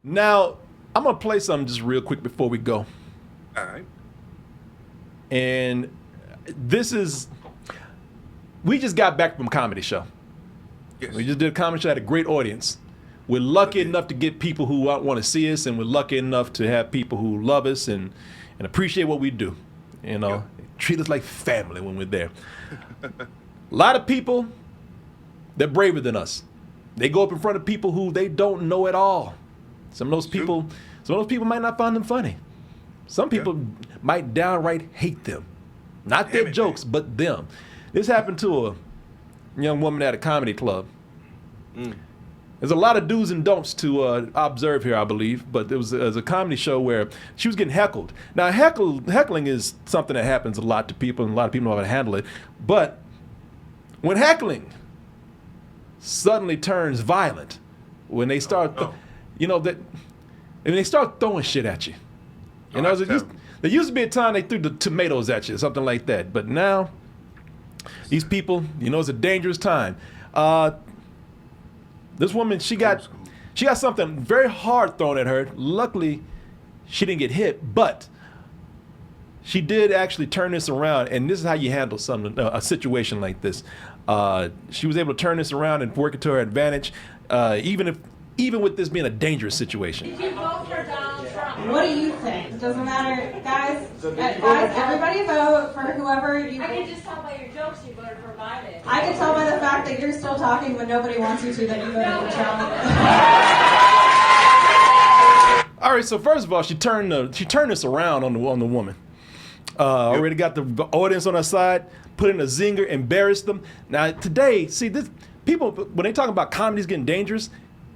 Now, I'm gonna play something just real quick before we go. All right. And this is, we just got back from a comedy show. Yes. We just did a comedy show, had a great audience. We're lucky enough to get people who want to see us, and we're lucky enough to have people who love us and appreciate what we do. You know, Yep. treat us like family when we're there. A lot of people, they're braver than us. They go up in front of people who they don't know at all. Some of those people might not find them funny. Some people might downright hate them. Not their jokes, but them. This happened to a young woman at a comedy club. There's a lot of do's and don'ts to observe here, I believe, but there was a comedy show where she was getting heckled. Now, heckling is something that happens a lot to people, and a lot of people know how to handle it. But when heckling suddenly turns violent, when they start, when they start throwing shit at you. You know, there used to be a time they threw the tomatoes at you, something like that. But now, these people, it's a dangerous time. This woman, she got something very hard thrown at her. Luckily, she didn't get hit, but she did actually turn this around, and this is how you handle a situation like this. She was able to turn this around and work it to her advantage, even with this being a dangerous situation. Did you vote for Donald Trump? What do you think? Doesn't matter, guys. Everybody vote for whoever you. I can just tell by your jokes you voted for Biden. I can tell by the fact that you're still talking when nobody wants you to that you voted for Trump. All right, so first of all, she turned this around on the woman. Already got the audience on her side, put in a zinger, embarrassed them. Now today, see this people when they talk about comedies getting dangerous,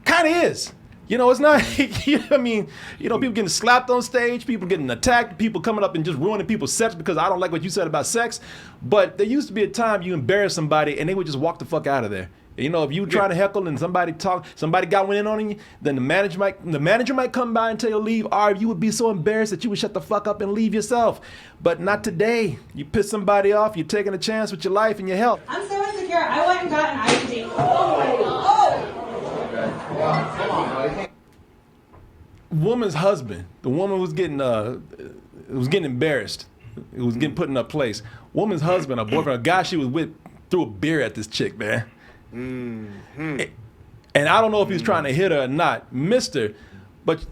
kind of is. It's not. People getting slapped on stage, people getting attacked, people coming up and just ruining people's sets because I don't like what you said about sex. But there used to be a time you embarrass somebody and they would just walk the fuck out of there. If you trying to heckle and somebody got one in on you, then the manager might come by and tell you to leave, or you would be so embarrassed that you would shut the fuck up and leave yourself. But not today. You piss somebody off, you're taking a chance with your life and your health. I'm so insecure. I went and got an IUD. Oh! Woman's husband, the woman was getting embarrassed. It was getting put in her place. Woman's husband, a boyfriend, a guy she was with, threw a beer at this chick, man. Mm-hmm. And I don't know if he was trying to hit her or not, mister. But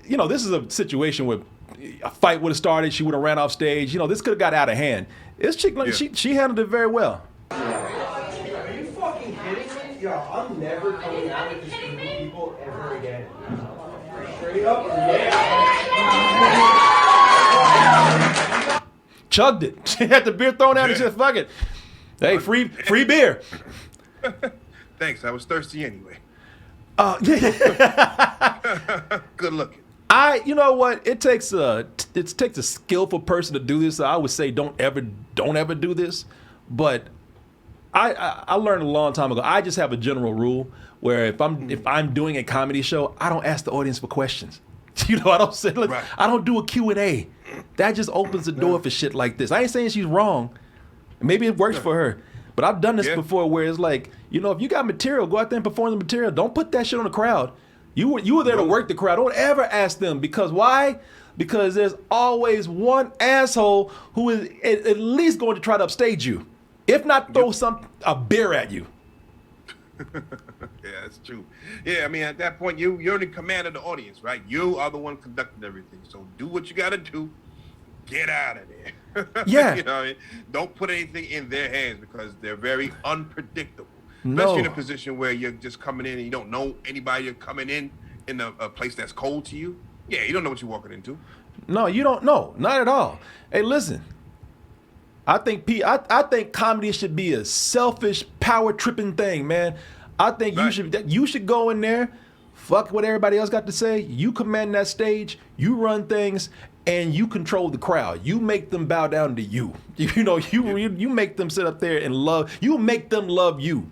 this is a situation where a fight would have started. She would have ran off stage. This could have got out of hand. This chick, she handled it very well. Are you fucking kidding me? Yo, I'm never coming out with these people ever again. Straight up, Chugged it. She had the beer thrown at her. She said, "Fuck it. Hey, free beer." Thanks. I was thirsty anyway. Good looking. You know what? It takes a skillful person to do this. So I would say don't ever do this. But I learned a long time ago. I just have a general rule where if I'm doing a comedy show, I don't ask the audience for questions. I don't say, look, right. I don't do a Q&A. That just opens the door for shit like this. I ain't saying she's wrong. Maybe it works for her. But I've done this before where it's like, if you got material, go out there and perform the material. Don't put that shit on the crowd. You were there to work the crowd. Don't ever ask them. Because why? Because there's always one asshole who is at least going to try to upstage you. If not throw a beer at you. Yeah, that's true. Yeah, at that point, you're in command of the audience, right? You are the one conducting everything. So do what you got to do. Get out of there. Yeah. Don't put anything in their hands because they're very unpredictable. Especially in a position where you're just coming in and you don't know anybody. You're coming in a place that's cold to you. Yeah, you don't know what you're walking into. No, you don't know. Not at all. Hey, listen. I think comedy should be a selfish, power-tripping thing, man. I think you should go in there, fuck what everybody else got to say. You command that stage, you run things, and you control the crowd. You make them bow down to you. You make them sit up there and love. You make them love you.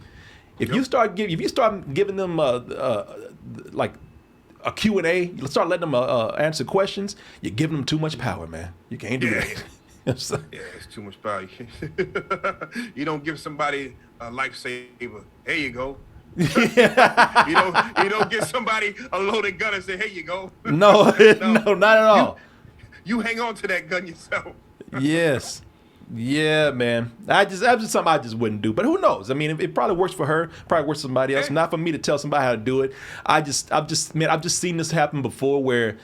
If you start giving them like a Q&A, you start letting them answer questions, you're giving them too much power, man. You can't do that. Yeah, it's too much power. You don't give somebody a lifesaver. Here you go. You don't get somebody a loaded gun and say, "Here you go." No, no, not at all. You hang on to that gun yourself. Yes. Yeah, man. That's just something I just wouldn't do. But who knows? I mean, it probably works for her, probably works for somebody else. Not for me to tell somebody how to do it. I've just seen this happen before where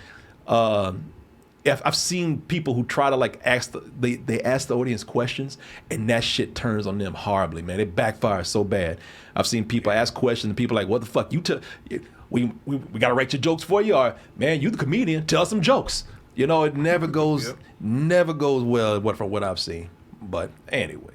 I've seen people who try to like they ask the audience questions and that shit turns on them horribly, man. It backfires so bad. I've seen people ask questions and people are like, what the fuck? We gotta write your jokes for you, or man, you the comedian, tell some jokes. You know, it never goes well from what I've seen. But anyway.